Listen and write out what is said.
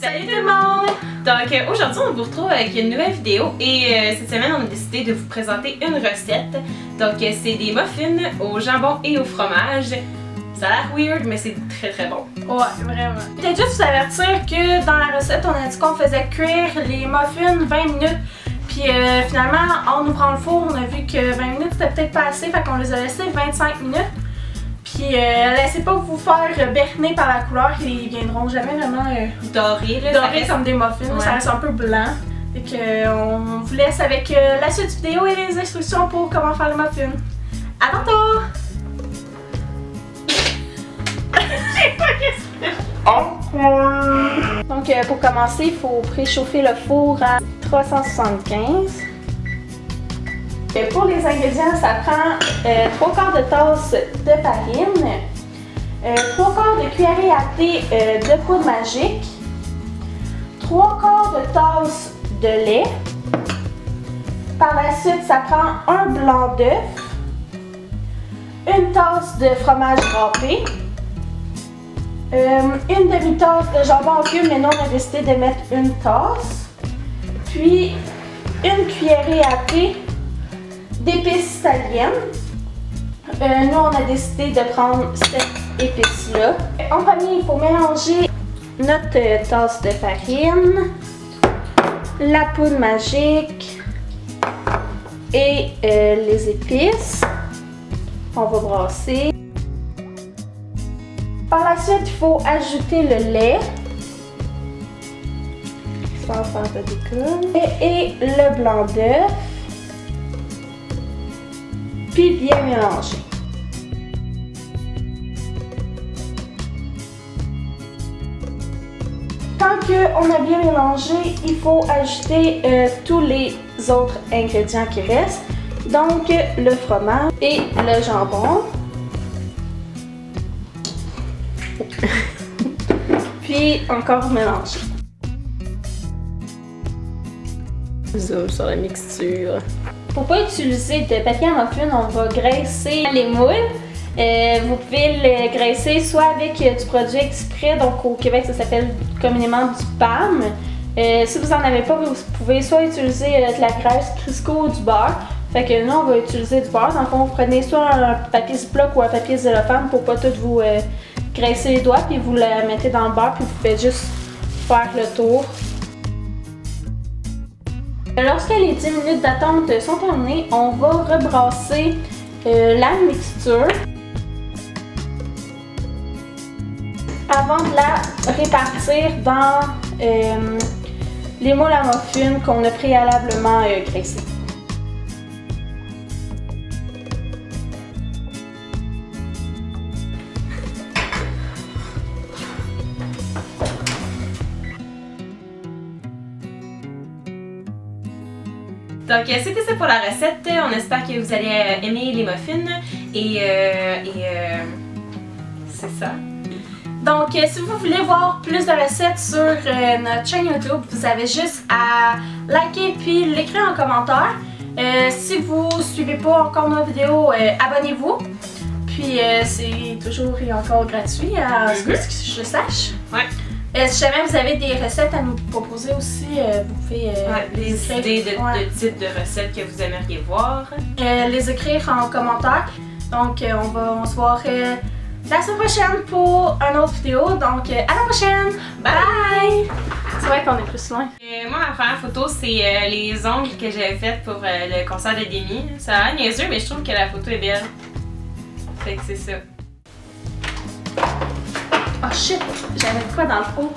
Salut tout le monde! Donc aujourd'hui on vous retrouve avec une nouvelle vidéo et cette semaine on a décidé de vous présenter une recette. Donc c'est des muffins au jambon et au fromage. Ça a l'air weird mais c'est très bon. Ouais, vraiment. Peut-être juste vous avertir que dans la recette on a dit qu'on faisait cuire les muffins 20 minutes. Puis finalement en ouvrant le four on a vu que 20 minutes c'était peut-être pas assez, fait qu'on les a laissés 25 minutes. Puis laissez pas vous faire berner par la couleur, ils viendront jamais vraiment dorés comme des muffins, ça reste un peu blanc. Fait que on vous laisse avec la suite du vidéo et les instructions pour comment faire les muffins. À tantôt! Je sais pas qu'est-ce que Donc pour commencer, il faut préchauffer le four à 375. Pour les ingrédients, ça prend 3 quarts de tasse de farine, 3 quarts de cuillerée à thé de poudre magique, 3 quarts de tasse de lait. Par la suite, ça prend un blanc d'œuf, une tasse de fromage râpé, une demi-tasse de jambon en cube, mais nous on a décidé de mettre une tasse, puis une cuillerée à thé d'épices italiennes. Nous on a décidé de prendre cette épice-là. En premier, il faut mélanger notre tasse de farine, la poudre magique et les épices. On va brasser. Par la suite, il faut ajouter le lait sans faire de décolle et le blanc d'œuf. Puis bien mélanger. Quand on a bien mélangé, il faut ajouter tous les autres ingrédients qui restent. Donc le fromage et le jambon. Puis encore mélanger. Zoom sur la mixture. Pour pas utiliser de papier à muffin, on va graisser les moules. Vous pouvez le graisser soit avec du produit exprès, donc au Québec ça s'appelle communément du PAM. Si vous en avez pas, vous pouvez soit utiliser de la graisse Crisco ou du beurre. Fait que nous on va utiliser du beurre. Dans le fond, vous prenez soit un papier Ziploc ou un papier cellophane pour pas tout vous graisser les doigts, puis vous le mettez dans le beurre, puis vous faites juste faire le tour. Lorsque les 10 minutes d'attente sont terminées, on va rebrasser la mixture avant de la répartir dans les moules à muffins qu'on a préalablement graissés. Donc c'était ça pour la recette, on espère que vous allez aimer les muffins et c'est ça. Donc si vous voulez voir plus de recettes sur notre chaîne YouTube, vous avez juste à liker puis l'écrire en commentaire. Si vous ne suivez pas encore nos vidéos, abonnez-vous. Puis c'est toujours et encore gratuit à ce que je sache. Ouais. Si jamais vous avez des recettes à nous proposer aussi, vous pouvez des idées de types de recettes que vous aimeriez voir. Les écrire en commentaire. Donc on se voit la semaine prochaine pour une autre vidéo. Donc à la prochaine! Bye! C'est vrai qu'on est plus loin. Moi ma première photo c'est les ongles que j'avais faites pour le concert de Demi. Ça a l'air niaiseux mais je trouve que la photo est belle. Fait que c'est ça. Oh shit! J'avais quoi dans le four?